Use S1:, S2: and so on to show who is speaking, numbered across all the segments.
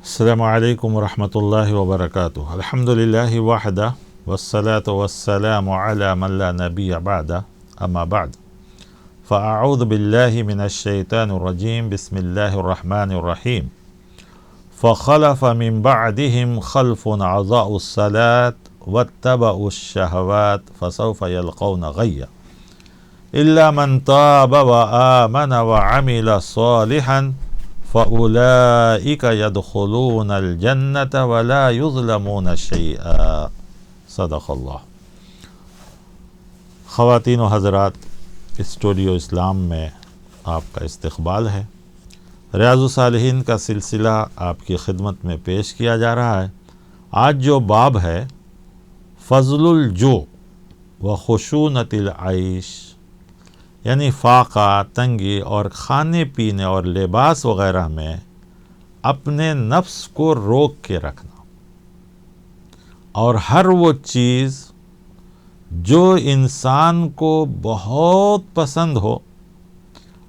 S1: السلام علیکم ورحمۃ اللہ وبرکاتہ۔ الحمد للہ وحدہ والصلاة والسلام علی من لا نبی بعدہ، اما بعد فاعوذ باللہ من الشیطان الرجیم، بسم اللہ الرحمن الرحیم۔ فخلف من بعدهم خلف اضاعوا الصلاة واتبعوا الشہوات فسوف یلقون غیا الا من تاب وآمن وعمل صالحا فَأُولَئِكَ يَدْخُلُونَ الْجَنَّةَ وَلَا يُظْلَمُونَ شَيْئًا۔ صدق اللہ۔ خواتین و حضرات، اسٹوڈیو اسلام میں آپ کا استقبال ہے۔ ریاض الصالحین کا سلسلہ آپ کی خدمت میں پیش کیا جا رہا ہے۔ آج جو باب ہے فضل الجوع و خشونۃ العیش، یعنی فاقہ، تنگی اور کھانے پینے اور لباس وغیرہ میں اپنے نفس کو روک کے رکھنا، اور ہر وہ چیز جو انسان کو بہت پسند ہو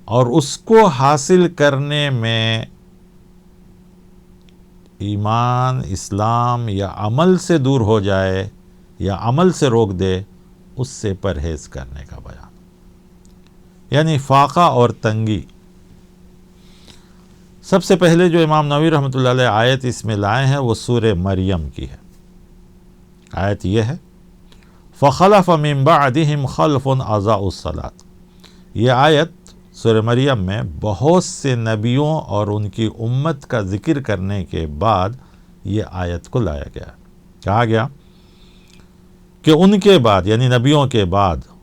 S1: اور اس کو حاصل کرنے میں ایمان، اسلام یا عمل سے دور ہو جائے یا عمل سے روک دے، اس سے پرہیز کرنے کا بیان، یعنی فاقہ اور تنگی۔ سب سے پہلے جو امام نووی رحمۃ اللہ علیہ آیت اس میں لائے ہیں وہ سورہ مریم کی ہے۔ آیت یہ ہے فَخَلَفَ مِن بَعْدِهِمْ خَلْفٌ أَضَاعُوا الصَّلَاةَ۔ یہ آیت سورہ مریم میں بہت سے نبیوں اور ان کی امت کا ذکر کرنے کے بعد یہ آیت کو لایا گیا۔ کہا گیا کہ ان کے بعد، یعنی نبیوں کے بعد،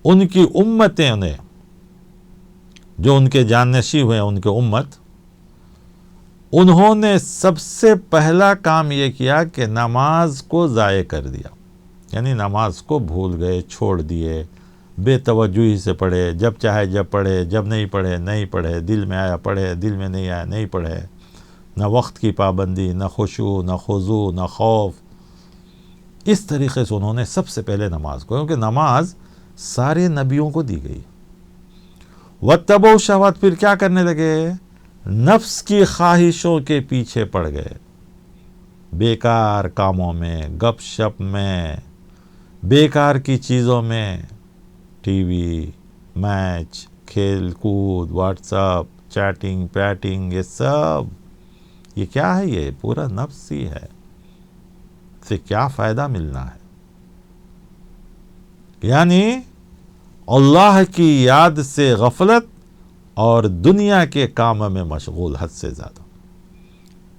S1: ان کی امتیں نے، جو ان کے جانشین ہوئے ان کے امت، انہوں نے سب سے پہلا کام یہ کیا کہ نماز کو ضائع کر دیا، یعنی نماز کو بھول گئے، چھوڑ دیے، بے توجہی سے پڑھے، جب چاہے جب پڑھے، جب نہیں پڑھے نہیں پڑھے، دل میں آیا پڑھے، دل میں نہیں آیا نہیں پڑھے، نہ وقت کی پابندی، نہ خشوع، نہ خضوع، نہ خوف۔ اس طریقے سے انہوں نے سب سے پہلے نماز کو، کیونکہ نماز سارے نبیوں کو دی گئی۔ وَاتَّبَعُوا الشَّهَوَاتِ، پھر کیا کرنے لگے؟ نفس کی خواہشوں کے پیچھے پڑ گئے، بیکار کاموں میں، گپ شپ میں، بیکار کی چیزوں میں، ٹی وی، میچ، کھیل کود، واٹس ایپ، چیٹنگ پیٹنگ، یہ سب، یہ کیا ہے؟ یہ پورا نفس ہی ہے، اس سے کیا فائدہ ملنا ہے؟ یعنی اللہ کی یاد سے غفلت اور دنیا کے کام میں مشغول حد سے زیادہ۔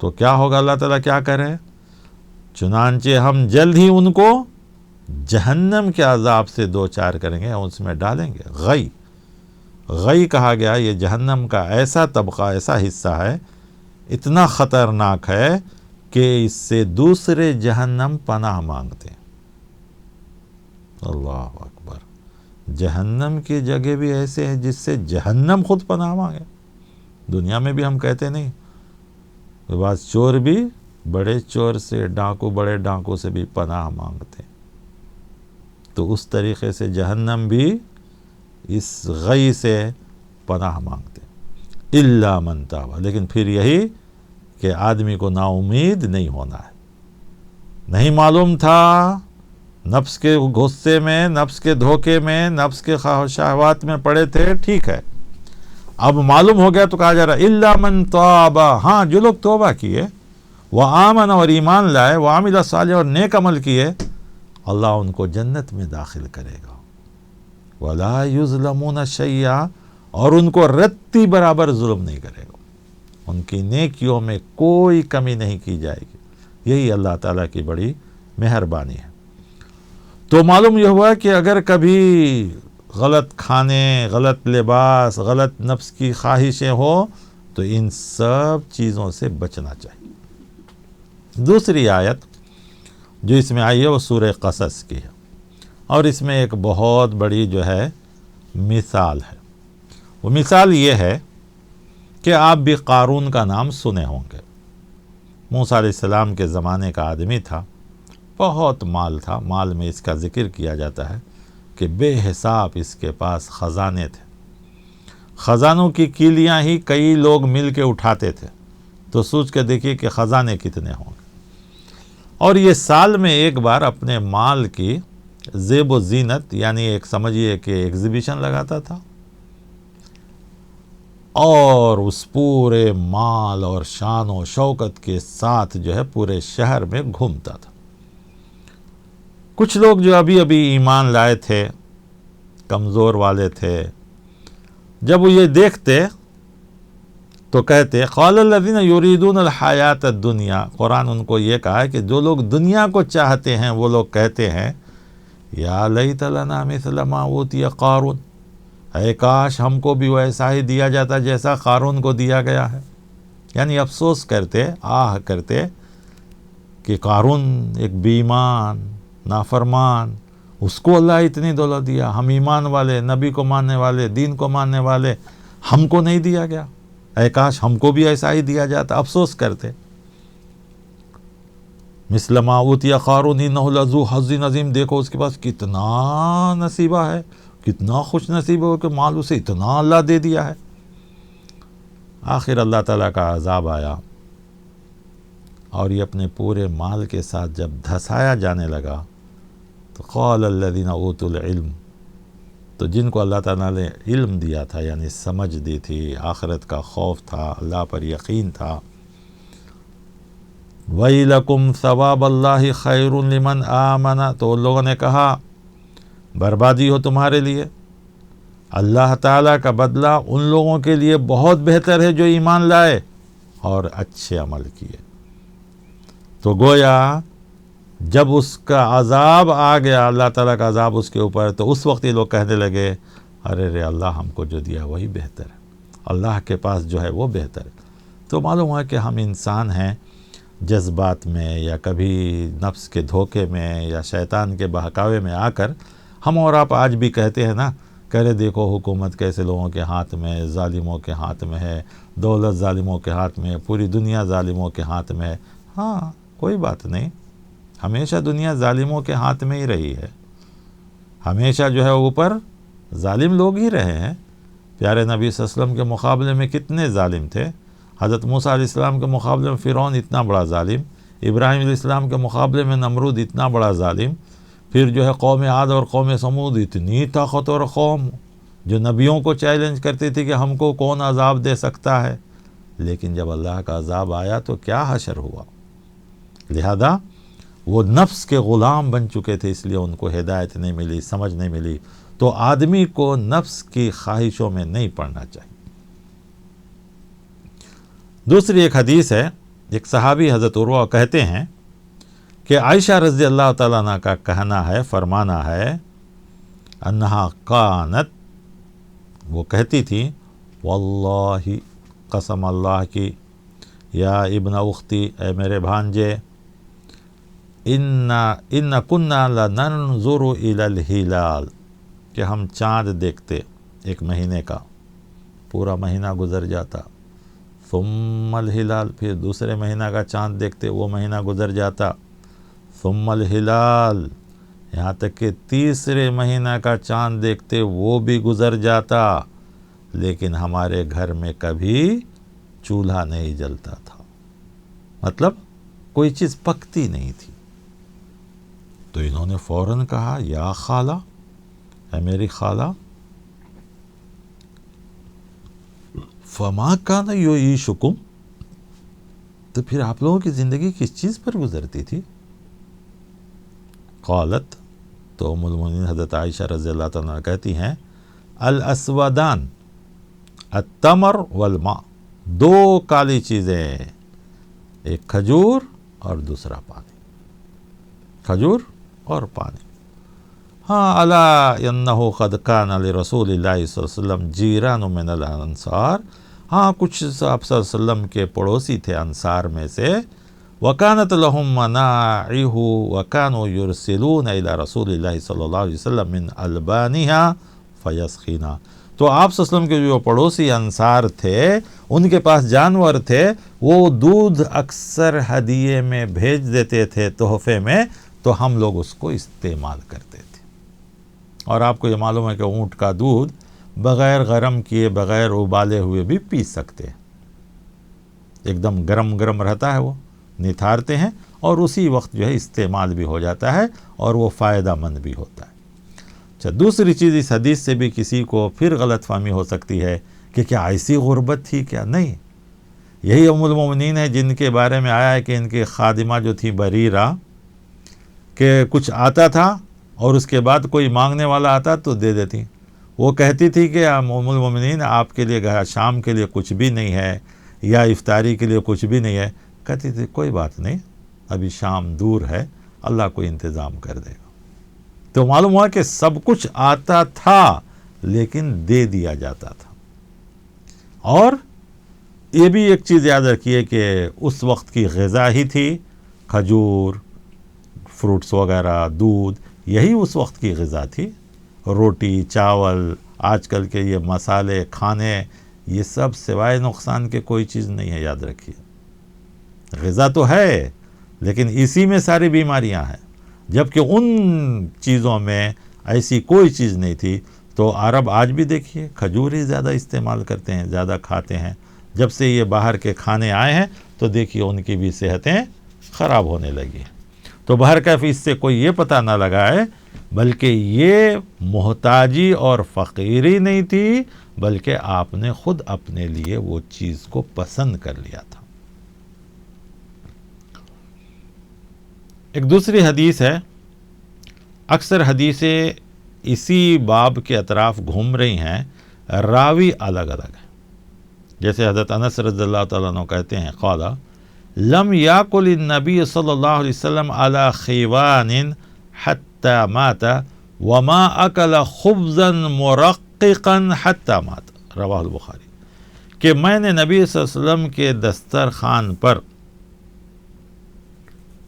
S1: تو کیا ہوگا؟ اللہ تعالیٰ کیا کرے؟ چنانچہ ہم جلد ہی ان کو جہنم کے عذاب سے دو چار کریں گے، اس میں ڈالیں گے۔ غی کہا گیا، یہ جہنم کا ایسا طبقہ، ایسا حصہ ہے، اتنا خطرناک ہے کہ اس سے دوسرے جہنم پناہ مانگتے ہیں۔ اللہ اکبر! جہنم کی جگہ بھی ایسے ہیں جس سے جہنم خود پناہ مانگے۔ دنیا میں بھی ہم کہتے نہیں، بعض چور بھی بڑے چور سے، ڈاکو بڑے ڈاکو سے بھی پناہ مانگتے ہیں، تو اس طریقے سے جہنم بھی اس غی سے پناہ مانگتے ہیں۔ الا من تاب، لیکن پھر یہی کہ آدمی کو نا امید نہیں ہونا ہے۔ نہیں معلوم تھا، نفس کے غصے میں، نفس کے دھوکے میں، نفس کے شہوات میں پڑے تھے، ٹھیک ہے، اب معلوم ہو گیا تو کہا جا رہا ہے الا من تاب، ہاں جو لوگ توبہ کیے، وآمن، اور ایمان لائے، وعمل صالح، اور نیک عمل کیے، اللہ ان کو جنت میں داخل کرے گا، ولا یظلمون شیئا، اور ان کو رتی برابر ظلم نہیں کرے گا، ان کی نیکیوں میں کوئی کمی نہیں کی جائے گی۔ یہی اللہ تعالیٰ کی بڑی مہربانی ہے۔ تو معلوم یہ ہوا کہ اگر کبھی غلط کھانے، غلط لباس، غلط نفس کی خواہشیں ہو تو ان سب چیزوں سے بچنا چاہیے۔ دوسری آیت جو اس میں آئی ہے وہ سورہ قصص کی ہے، اور اس میں ایک بہت بڑی جو ہے مثال ہے۔ وہ مثال یہ ہے کہ آپ بھی قارون کا نام سنے ہوں گے۔ موسیٰ علیہ السلام کے زمانے کا آدمی تھا، بہت مال تھا، مال میں اس کا ذکر کیا جاتا ہے کہ بے حساب اس کے پاس خزانے تھے، خزانوں کی کیلیاں ہی کئی لوگ مل کے اٹھاتے تھے، تو سوچ کے دیکھیے کہ خزانے کتنے ہوں گے۔ اور یہ سال میں ایک بار اپنے مال کی زیب و زینت، یعنی ایک سمجھیے کہ ایگزیبیشن لگاتا تھا، اور اس پورے مال اور شان و شوکت کے ساتھ جو ہے پورے شہر میں گھومتا تھا۔ کچھ لوگ جو ابھی ابھی ایمان لائے تھے، کمزور والے تھے، جب وہ یہ دیکھتے تو کہتے قال الذین یریدون الحیات الدنیا، قرآن ان کو یہ کہا ہے کہ جو لوگ دنیا کو چاہتے ہیں وہ لوگ کہتے ہیں یا لیت لنا مثل ما اوتی قارون، اے کاش ہم کو بھی ویسا ہی دیا جاتا جیسا قارون کو دیا گیا ہے۔ یعنی افسوس کرتے، آہ کرتے کہ قارون ایک بے ایمان، نافرمان، اس کو اللہ اتنی دولت دیا، ہم ایمان والے، نبی کو ماننے والے، دین کو ماننے والے، ہم کو نہیں دیا گیا، اے کاش ہم کو بھی ایسا ہی دیا جاتا، افسوس کرتے۔ مثل ما اوتی قارون انہ لذو حظ عظیم، دیکھو اس کے پاس کتنا نصیبہ ہے، کتنا خوش نصیب ہو کہ مال اسے اتنا اللہ دے دیا ہے۔ آخر اللہ تعالیٰ کا عذاب آیا اور یہ اپنے پورے مال کے ساتھ جب دھسایا جانے لگا تو قال الذین اوتوا العلم، تو جن کو اللہ تعالیٰ نے علم دیا تھا، یعنی سمجھ دی تھی، آخرت کا خوف تھا، اللہ پر یقین تھا، وَيْلَكُمْ ثواب اللہ خیر لمن آمن، تو ان لوگوں نے کہا بربادی ہو تمہارے لیے، اللہ تعالیٰ کا بدلہ ان لوگوں کے لیے بہت بہتر ہے جو ایمان لائے اور اچھے عمل کیے۔ تو گویا جب اس کا عذاب آ گیا، اللہ تعالیٰ کا عذاب اس کے اوپر، تو اس وقت یہ لوگ کہنے لگے ارے رے اللہ ہم کو جو دیا وہی بہتر ہے، اللہ کے پاس جو ہے وہ بہتر ہے۔ تو معلوم ہوا کہ ہم انسان ہیں، جذبات میں یا کبھی نفس کے دھوکے میں یا شیطان کے بہکاوے میں آ کر ہم اور آپ آج بھی کہتے ہیں نا، کہہ رہے دیکھو حکومت کیسے لوگوں کے ہاتھ میں، ظالموں کے ہاتھ میں ہے، دولت ظالموں کے ہاتھ میں ہے، پوری دنیا ظالموں کے ہاتھ میں ہے۔ ہاں کوئی بات نہیں، ہمیشہ دنیا ظالموں کے ہاتھ میں ہی رہی ہے، ہمیشہ جو ہے اوپر ظالم لوگ ہی رہے ہیں۔ پیارے نبی صلی اللہ علیہ وسلم کے مقابلے میں کتنے ظالم تھے، حضرت موسیٰ علیہ السلام کے مقابلے میں فرعون اتنا بڑا ظالم، ابراہیم علیہ السلام کے مقابلے میں نمرود اتنا بڑا ظالم، پھر جو ہے قوم عاد اور قوم سمود اتنی طاقتور قوم جو نبیوں کو چیلنج کرتی تھی کہ ہم کو کون عذاب دے سکتا ہے، لیکن جب اللہ کا عذاب آیا تو کیا حشر ہوا۔ لہذا وہ نفس کے غلام بن چکے تھے، اس لیے ان کو ہدایت نہیں ملی، سمجھ نہیں ملی۔ تو آدمی کو نفس کی خواہشوں میں نہیں پڑنا چاہیے۔ دوسری ایک حدیث ہے، ایک صحابی حضرت عروہ کہتے ہیں کہ عائشہ رضی اللہ تعالیٰ عنہ کا کہنا ہے، فرمانا ہے، انہا کانت، وہ کہتی تھی، واللہ، قسم اللہ کی، یا ابن اختی، اے میرے بھانجے، ان کننا لننظر الی الہلال، کہ ہم چاند دیکھتے ایک مہینے کا، پورا مہینہ گزر جاتا، ثم الہلال، پھر دوسرے مہینہ کا چاند دیکھتے، وہ مہینہ گزر جاتا، ثم الہلال، یہاں تک کہ تیسرے مہینہ کا چاند دیکھتے وہ بھی گزر جاتا، لیکن ہمارے گھر میں کبھی چولہا نہیں جلتا تھا، مطلب کوئی چیز پکتی نہیں تھی۔ تو انہوں نے فوراً کہا یا خالہ، اے میری خالہ، فما کان یعیشکم، تو پھر آپ لوگوں کی زندگی کس چیز پر گزرتی تھی؟ قالت، تو ام المؤمنین حضرت عائشہ رضی اللہ تعالیٰ عنہ کہتی ہیں، الاسودان التمر والماء، دو کالی چیزیں، ایک کھجور اور دوسرا پانی، کھجور اور پانی۔ ہاں، الا انہ قد کان لرسول اللہ صلی اللہ علیہ وسلم جیران من الانصار، ہاں کچھ آپ صلی اللہ علیہ وسلم کے پڑوسی تھے انصار میں سے، وَكَانَتْ لَهُمْ مَنَاعِهُ وَكَانُوا يُرْسِلُونَ إِلَى رَسُولِ اللَّهِ صلی اللہ علیہ وسلم مِنْ أَلْبَانِهَا فَيَسْقِينَا، تو آپ صلی اللہ علیہ وسلم کے جو پڑوسی انصار تھے، ان کے پاس جانور تھے، وہ دودھ اکثر ہدیے میں بھیج دیتے تھے، تحفے میں، تو ہم لوگ اس کو استعمال کرتے تھے۔ اور آپ کو یہ معلوم ہے کہ اونٹ کا دودھ بغیر گرم کیے، بغیر ابالے ہوئے بھی پی سکتے ہیں، ایک دم گرم گرم رہتا ہے، وہ نتھارتے ہیں اور اسی وقت جو ہے استعمال بھی ہو جاتا ہے اور وہ فائدہ مند بھی ہوتا ہے۔ اچھا، دوسری چیز اس حدیث سے بھی کسی کو پھر غلط فہمی ہو سکتی ہے کہ کیا ایسی غربت تھی کیا؟ نہیں، یہی ام المومنین ہے جن کے بارے میں آیا ہے کہ ان کی خادمہ جو تھی بریرہ، کہ کچھ آتا تھا اور اس کے بعد کوئی مانگنے والا آتا تو دے دیتی۔ وہ کہتی تھی کہ ام المومنین آپ کے لیے شام کے لیے کچھ بھی نہیں ہے یا افطاری کے لیے کچھ بھی نہیں ہے، کہتی تھی کوئی بات نہیں، ابھی شام دور ہے، اللہ کوئی انتظام کر دے گا۔ تو معلوم ہوا کہ سب کچھ آتا تھا لیکن دے دیا جاتا تھا۔ اور یہ بھی ایک چیز یاد رکھیے کہ اس وقت کی غذا ہی تھی کھجور، فروٹس وغیرہ، دودھ، یہی اس وقت کی غذا تھی۔ روٹی، چاول، آج کل کے یہ مسالے، کھانے، یہ سب سوائے نقصان کے کوئی چیز نہیں ہے، یاد رکھیے۔ غذا تو ہے لیکن اسی میں ساری بیماریاں ہیں، جبکہ ان چیزوں میں ایسی کوئی چیز نہیں تھی۔ تو عرب آج بھی دیکھیے کھجور ہی زیادہ استعمال کرتے ہیں، زیادہ کھاتے ہیں۔ جب سے یہ باہر کے کھانے آئے ہیں تو دیکھیے ان کی بھی صحتیں خراب ہونے لگی۔ تو بہرکیف اس سے کوئی یہ پتہ نہ لگائے بلکہ یہ محتاجی اور فقیری نہیں تھی، بلکہ آپ نے خود اپنے لیے وہ چیز کو پسند کر لیا تھا۔ ایک دوسری حدیث ہے، اکثر حدیثیں اسی باب کے اطراف گھوم رہی ہیں، راوی الگ الگ ہیں۔ جیسے حضرت انس رضی اللہ تعالیٰ عنہ کہتے ہیں قال لم یاکل النبی صلی اللہ علیہ وسلم علی خیوان حتی مات وما اکل خبزا مرققا حتی مات، رواہ البخاری، کہ میں نے نبی صلی اللہ علیہ وسلم کے دسترخوان پر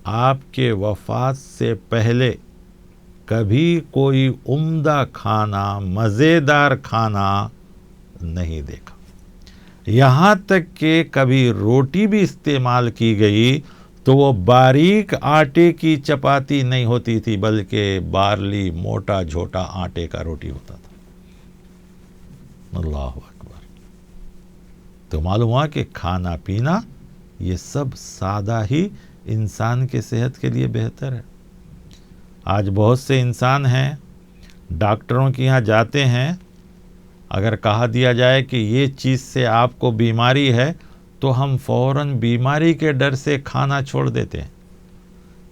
S1: آپ کے وفات سے پہلے کبھی کوئی عمدہ کھانا، مزیدار کھانا نہیں دیکھا۔ یہاں تک کہ کبھی روٹی بھی استعمال کی گئی تو وہ باریک آٹے کی چپاتی نہیں ہوتی تھی بلکہ بارلی، موٹا جھوٹا آٹے کا روٹی ہوتا تھا۔ اللہ اکبر۔ تو معلوم ہوا کہ کھانا پینا یہ سب سادہ ہی انسان کے صحت کے لیے بہتر ہے۔ آج بہت سے انسان ہیں ڈاکٹروں کے یہاں جاتے ہیں، اگر کہا دیا جائے کہ یہ چیز سے آپ کو بیماری ہے تو ہم فوراً بیماری کے ڈر سے کھانا چھوڑ دیتے ہیں،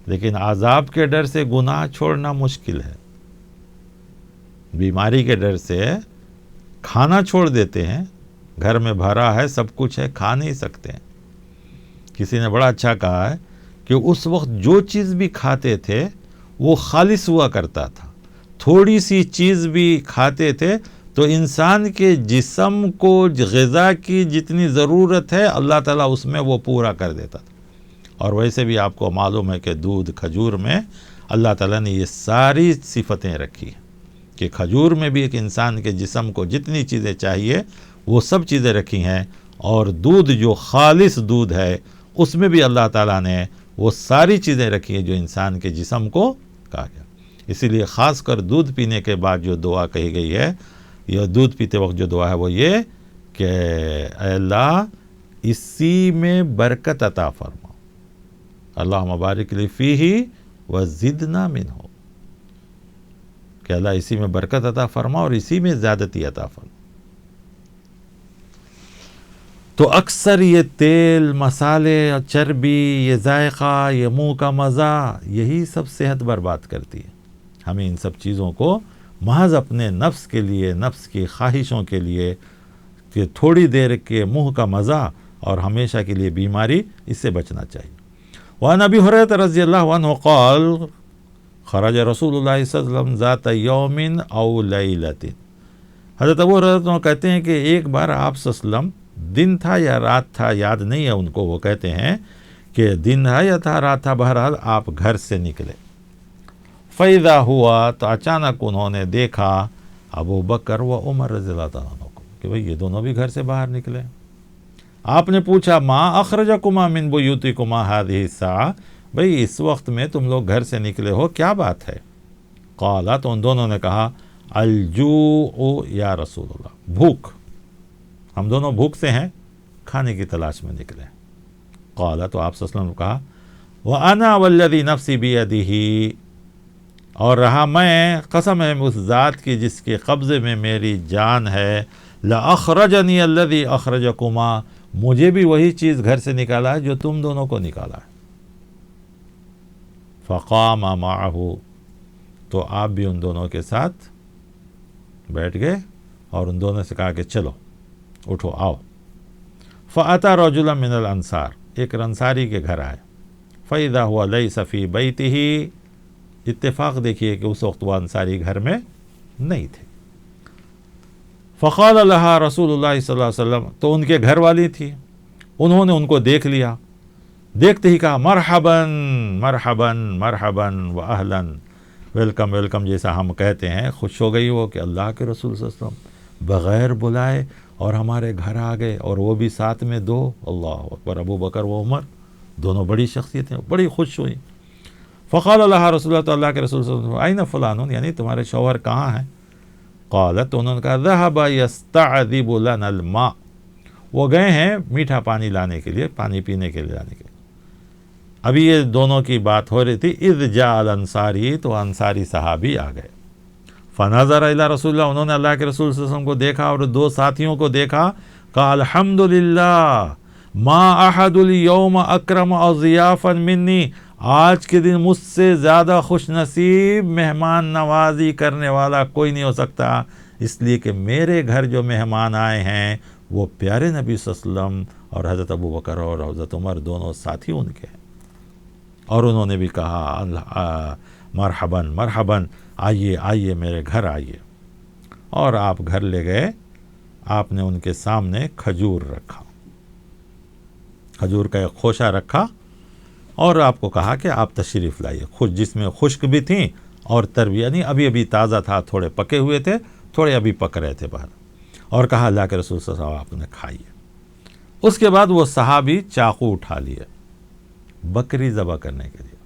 S1: لیکن عذاب کے ڈر سے گناہ چھوڑنا مشکل ہے۔ بیماری کے ڈر سے کھانا چھوڑ دیتے ہیں، گھر میں بھرا ہے، سب کچھ ہے، کھا نہیں سکتے ہیں۔ کسی نے بڑا اچھا کہا ہے کہ اس وقت جو چیز بھی کھاتے تھے وہ خالص ہوا کرتا تھا، تھوڑی سی چیز بھی کھاتے تھے تو انسان کے جسم کو غذا کی جتنی ضرورت ہے اللہ تعالیٰ اس میں وہ پورا کر دیتا تھا۔ اور ویسے بھی آپ کو معلوم ہے کہ دودھ، کھجور میں اللہ تعالیٰ نے یہ ساری صفتیں رکھی ہیں کہ کھجور میں بھی ایک انسان کے جسم کو جتنی چیزیں چاہیے وہ سب چیزیں رکھی ہیں، اور دودھ جو خالص دودھ ہے اس میں بھی اللہ تعالیٰ نے وہ ساری چیزیں رکھی ہیں جو انسان کے جسم کو کہا گیا۔ اسی لیے خاص کر دودھ پینے کے بعد جو دعا کہی گئی ہے، یہ دودھ پیتے وقت جو دعا ہے وہ یہ کہ اے اللہ اسی میں برکت عطا فرما، اللہم بارک لی فیہ وزدنا منہ، کہ اللہ اسی میں برکت عطا فرما اور اسی میں زیادتی عطا فرما۔ تو اکثر یہ تیل، مسالے، چربی، یہ ذائقہ، یہ منہ کا مزہ، یہی سب صحت برباد کرتی ہے۔ ہمیں ان سب چیزوں کو محض اپنے نفس کے لیے، نفس کی خواہشوں کے لیے، کہ تھوڑی دیر کے منہ کا مزہ اور ہمیشہ کے لیے بیماری، اس سے بچنا چاہیے۔ وعن ابی ہریرہ رضی اللہ عنہ قال خرج رسول اللہ صلی اللہ علیہ وسلم ذات یوم او لیلۃ، حضرت ابو ہریرہ کہتے ہیں کہ ایک بار آپ صلی اللہ علیہ وسلم، دن تھا یا رات تھا یاد نہیں ہے ان کو، وہ کہتے ہیں کہ دن ہے یا تھا رات تھا، بہرحال آپ گھر سے نکلے۔ فیضا ہوا، تو اچانک انہوں نے دیکھا ابو بکر و عمر رضی اللہ عنہ کو کہ بھئی یہ دونوں بھی گھر سے باہر نکلے۔ آپ نے پوچھا ما اخرجکما من بیوتکما هذه الساعة، بھئی اس وقت میں تم لوگ گھر سے نکلے ہو، کیا بات ہے؟ قالا، تو ان دونوں نے کہا الجوع یا رسول اللہ، بھوک، ہم دونوں بھوک سے ہیں، کھانے کی تلاش میں نکلے۔ قال تو آپ صلی اللہ علیہ وسلم نے کہا وَأَنَا وَالَّذِي نَفْسِي بِيَدِهِ اور رہا میں قسم ہے اس ذات کی جس کے قبضے میں میری جان ہے لَأَخْرَجَنِي الَّذِي أَخْرَجَكُمَا مجھے بھی وہی چیز گھر سے نکالا ہے جو تم دونوں کو نکالا ہے. فَقَامَ مَعَهُ تو آپ بھی ان دونوں کے ساتھ بیٹھ گئے اور ان دونوں سے کہا کہ چلو اٹھو آؤ. فَأَتَى رَجُلًا مِنَ الْأَنصَارِ ایک انصاری کے گھر آئے. فَإِذَا هُوَ لَيْسَ فِي بَيْتِهِ اتفاق دیکھیے کہ اس وقت وہ انصاری گھر میں نہیں تھے. فَقَالَ لَهَا رسول اللہ صلی اللہ علیہ وسلم تو ان کے گھر والی تھی, انہوں نے ان کو دیکھ لیا, دیکھتے ہی کہا مرحباً مرحباً مرحباً وَأَهْلًا ویلکم ویلکم جیسا ہم کہتے ہیں. خوش ہو گئی وہ کہ اللہ کے رسول صلی اللہ علیہ وسلم بغیر بلائے اور ہمارے گھر آ گئے, اور وہ بھی ساتھ میں دو. اللہ اکبر, ابو بکر و عمر دونوں بڑی شخصیتیں, بڑی خوش ہوئی. فقال اللہ رسول اللہ, تو اللہ کے رسول صلی اللہ علیہ وسلم این فلان یعنی تمہارے شوہر کہاں ہیں؟ قالت تو انہوں نے کہا ذهب يستعذب لنا الماء وہ گئے ہیں میٹھا پانی لانے کے لیے, پانی پینے کے لیے لانے کے لیے. ابھی یہ دونوں کی بات ہو رہی تھی. اذ جاء الانصاری تو انصاری صحابی آ گئے. فنظر الی رسول اللہ انہوں نے اللہ کے رسول صلی اللہ علیہ وسلم کو دیکھا اور دو ساتھیوں کو دیکھا. قال الحمدللہ ما احد اليوم اکرم اضیافا منی آج کے دن مجھ سے زیادہ خوش نصیب مہمان نوازی کرنے والا کوئی نہیں ہو سکتا, اس لیے کہ میرے گھر جو مہمان آئے ہیں وہ پیارے نبی صلی اللہ علیہ وسلم اور حضرت ابو بکر اور حضرت عمر دونوں ساتھی ان کے ہیں. اور انہوں نے بھی کہا مرحباً مرحباً آئیے آئیے میرے گھر آئیے. اور آپ گھر لے گئے, آپ نے ان کے سامنے کھجور رکھا, کھجور کا ایک خوشہ رکھا اور آپ کو کہا کہ آپ تشریف لائیے. جس میں خشک بھی تھیں اور تر بھی, یعنی ابھی ابھی تازہ تھا, تھوڑے پکے ہوئے تھے, تھوڑے ابھی پک رہے تھے باہر. اور کہا اللہ کے رسول صلی اللہ علیہ وسلم آپ نے کھائیے. اس کے بعد وہ صحابی چاقو اٹھا لیے بکری ذبح کرنے کے لیے.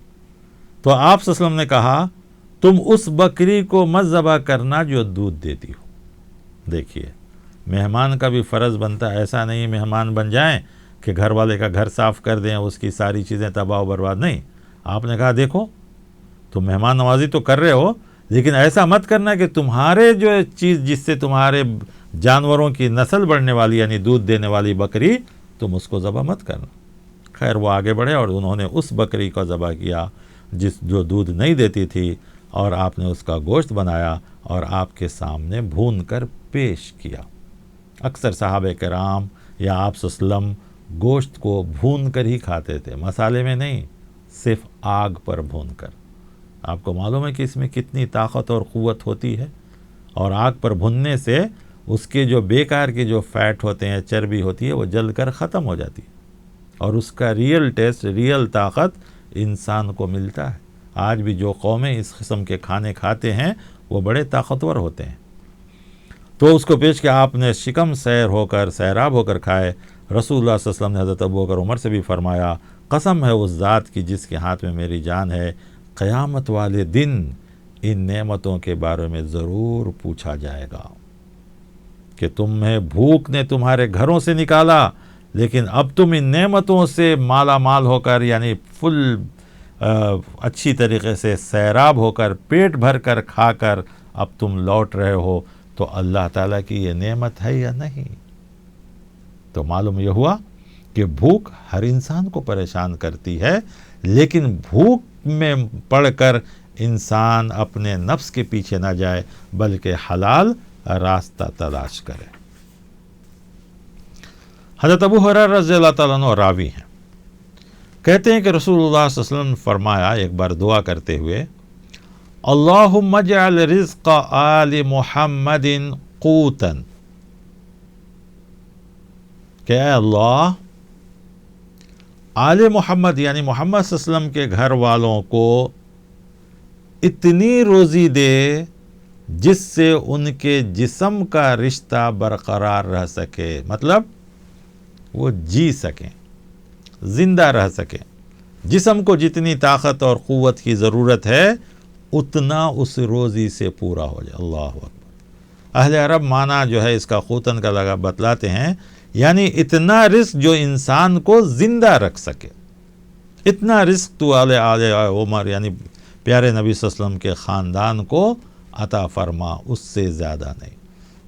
S1: تو آپ صلی اللہ علیہ وسلم نے کہا تم اس بکری کو مت ذبح کرنا جو دودھ دیتی ہو. دیکھیے مہمان کا بھی فرض بنتا ہے, ایسا نہیں مہمان بن جائیں کہ گھر والے کا گھر صاف کر دیں, اس کی ساری چیزیں تباہ و برباد. نہیں, آپ نے کہا دیکھو تم مہمان نوازی تو کر رہے ہو, لیکن ایسا مت کرنا کہ تمہارے جو چیز جس سے تمہارے جانوروں کی نسل بڑھنے والی یعنی دودھ دینے والی بکری تم اس کو ذبح مت کرنا. خیر وہ آگے بڑھے اور انہوں نے اس بکری کو ذبح کیا جو دودھ نہیں دیتی تھی, اور آپ نے اس کا گوشت بنایا اور آپ کے سامنے بھون کر پیش کیا. اکثر صحابہ کرام یا آپ صلی اللہ علیہ وسلم گوشت کو بھون کر ہی کھاتے تھے, مسالے میں نہیں, صرف آگ پر بھون کر. آپ کو معلوم ہے کہ اس میں کتنی طاقت اور قوت ہوتی ہے, اور آگ پر بھوننے سے اس کے جو بیکار کے جو فیٹ ہوتے ہیں, چربی ہوتی ہے, وہ جل کر ختم ہو جاتی ہے, اور اس کا ریئل ٹیسٹ, ریئل طاقت انسان کو ملتا ہے. آج بھی جو قومیں اس قسم کے کھانے کھاتے ہیں وہ بڑے طاقتور ہوتے ہیں. تو اس کو پیش کیا, آپ نے شکم سیراب ہو کر کھائے. رسول اللہ صلی اللہ علیہ وسلم نے حضرت ابو بکر عمر سے بھی فرمایا قسم ہے اس ذات کی جس کے ہاتھ میں میری جان ہے, قیامت والے دن ان نعمتوں کے بارے میں ضرور پوچھا جائے گا کہ تمہیں بھوک نے تمہارے گھروں سے نکالا, لیکن اب تم ان نعمتوں سے مالا مال ہو کر یعنی فل اچھی طریقے سے سیراب ہو کر پیٹ بھر کر کھا کر اب تم لوٹ رہے ہو, تو اللہ تعالیٰ کی یہ نعمت ہے یا نہیں؟ تو معلوم یہ ہوا کہ بھوک ہر انسان کو پریشان کرتی ہے, لیکن بھوک میں پڑ کر انسان اپنے نفس کے پیچھے نہ جائے بلکہ حلال راستہ تلاش کرے. حضرت ابو ہریرہ رضی اللہ تعالیٰ عنہ راوی ہیں, کہتے ہیں کہ رسول اللہ صلی اللہ علیہ وسلم نے فرمایا ایک بار دعا کرتے ہوئے اللہم اجعل رزق آل محمد قوتا, کہ اے اللہ آل محمد یعنی محمد صلی اللہ علیہ وسلم کے گھر والوں کو اتنی روزی دے جس سے ان کے جسم کا رشتہ برقرار رہ سکے, مطلب وہ جی سکیں, زندہ رہ سکیں. جسم کو جتنی طاقت اور قوت کی ضرورت ہے اتنا اس روزی سے پورا ہو جائے. اللہ اکبر. اہل عرب معنی جو ہے اس کا قوتن کا لگا بتلاتے ہیں, یعنی اتنا رزق جو انسان کو زندہ رکھ سکے، اتنا رزق تو آل عمر یعنی پیارے نبی صلی اللہ علیہ وسلم کے خاندان کو عطا فرما، اس سے زیادہ نہیں۔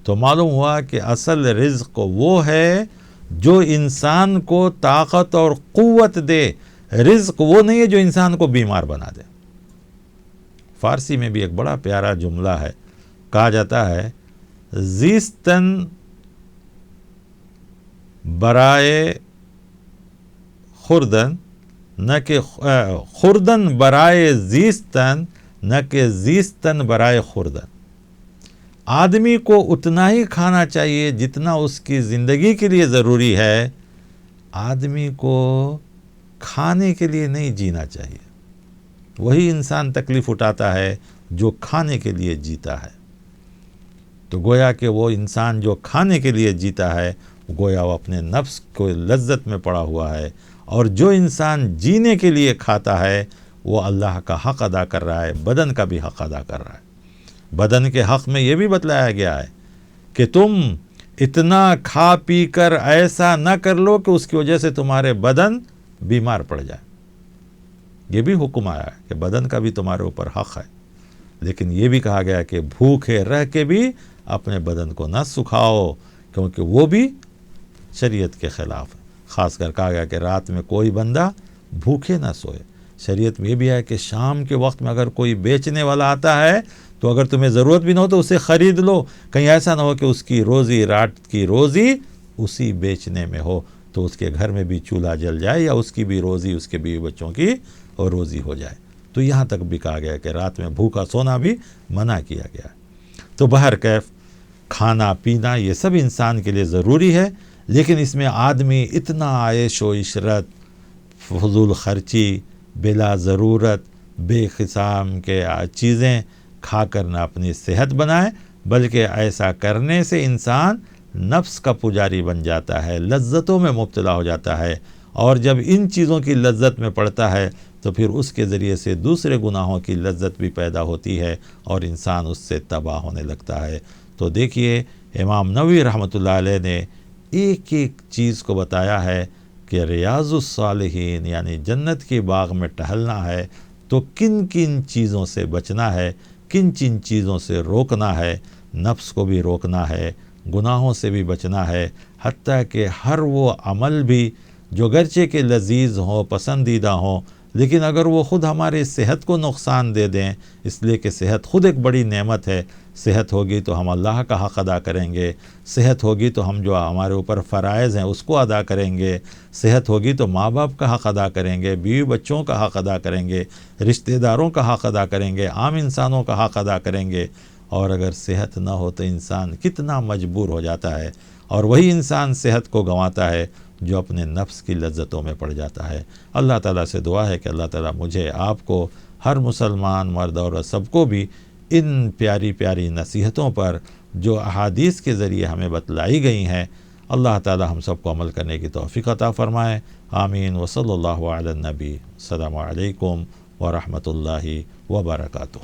S1: تو معلوم ہوا کہ اصل رزق وہ ہے جو انسان کو طاقت اور قوت دے، رزق وہ نہیں ہے جو انسان کو بیمار بنا دے۔ فارسی میں بھی ایک بڑا پیارا جملہ ہے، کہا جاتا ہے زیستن برائے خوردن نہ کہ خوردن برائے زیستن نہ کہ زیستن برائے خوردن۔ آدمی کو اتنا ہی کھانا چاہیے جتنا اس کی زندگی کے لیے ضروری ہے، آدمی کو کھانے کے لیے نہیں جینا چاہیے۔ وہی انسان تکلیف اٹھاتا ہے جو کھانے کے لیے جیتا ہے۔ تو گویا کہ وہ انسان جو کھانے کے لیے جیتا ہے، گویا وہ اپنے نفس کو لذت میں پڑا ہوا ہے، اور جو انسان جینے کے لیے کھاتا ہے وہ اللہ کا حق ادا کر رہا ہے، بدن کا بھی حق ادا کر رہا ہے۔ بدن کے حق میں یہ بھی بتلایا گیا ہے کہ تم اتنا کھا پی کر ایسا نہ کر لو کہ اس کی وجہ سے تمہارے بدن بیمار پڑ جائے۔ یہ بھی حکم آیا ہے کہ بدن کا بھی تمہارے اوپر حق ہے، لیکن یہ بھی کہا گیا کہ بھوکے رہ کے بھی اپنے بدن کو نہ سکھاؤ، کیونکہ وہ بھی شریعت کے خلاف ہے۔ خاص کر کہا گیا کہ رات میں کوئی بندہ بھوکے نہ سوئے۔ شریعت میں یہ بھی ہے کہ شام کے وقت میں اگر کوئی بیچنے والا آتا ہے تو اگر تمہیں ضرورت بھی نہ ہو تو اسے خرید لو، کہیں ایسا نہ ہو کہ اس کی روزی رات کی روزی اسی بیچنے میں ہو، تو اس کے گھر میں بھی چولہا جل جائے یا اس کی بھی روزی، اس کے بیوی بچوں کی اور روزی ہو جائے۔ تو یہاں تک بھی کہا گیا کہ رات میں بھوکا سونا بھی منع کیا گیا ہے۔ تو بہرکیف کھانا پینا یہ سب انسان کے لیے ضروری ہے، لیکن اس میں آدمی اتنا عیش و عشرت، فضول خرچی، بلا ضرورت، بے قسم کے چیزیں کھا کر نہ اپنی صحت بنائے، بلکہ ایسا کرنے سے انسان نفس کا پجاری بن جاتا ہے، لذتوں میں مبتلا ہو جاتا ہے، اور جب ان چیزوں کی لذت میں پڑتا ہے تو پھر اس کے ذریعے سے دوسرے گناہوں کی لذت بھی پیدا ہوتی ہے اور انسان اس سے تباہ ہونے لگتا ہے۔ تو دیکھیے امام نووی رحمۃ اللہ علیہ نے ایک ایک چیز کو بتایا ہے کہ ریاض الصالحین یعنی جنت کے باغ میں ٹہلنا ہے تو کن کن چیزوں سے بچنا ہے، کن کن چیزوں سے روکنا ہے، نفس کو بھی روکنا ہے، گناہوں سے بھی بچنا ہے، حتیٰ کہ ہر وہ عمل بھی جو گرچہ کہ لذیذ ہوں، پسندیدہ ہوں، لیکن اگر وہ خود ہماری صحت کو نقصان دے دیں، اس لیے کہ صحت خود ایک بڑی نعمت ہے، صحت ہوگی تو ہم اللہ کا حق ادا کریں گے، صحت ہوگی تو ہم جو ہمارے اوپر فرائض ہیں اس کو ادا کریں گے، صحت ہوگی تو ماں باپ کا حق ادا کریں گے، بیوی بچوں کا حق ادا کریں گے، رشتہ داروں کا حق ادا کریں گے، عام انسانوں کا حق ادا کریں گے۔ اور اگر صحت نہ ہو تو انسان کتنا مجبور ہو جاتا ہے، اور وہی انسان صحت کو گنواتا ہے جو اپنے نفس کی لذتوں میں پڑ جاتا ہے۔ اللہ تعالیٰ سے دعا ہے کہ اللہ تعالیٰ مجھے، آپ کو، ہر مسلمان مرد اور سب کو بھی ان پیاری پیاری نصیحتوں پر جو احادیث کے ذریعے ہمیں بتلائی گئی ہیں، اللہ تعالیٰ ہم سب کو عمل کرنے کی توفیق عطا فرمائے۔ آمین۔ وصلی اللہ علی النبی۔ السلام علیکم ورحمۃ اللہ وبرکاتہ۔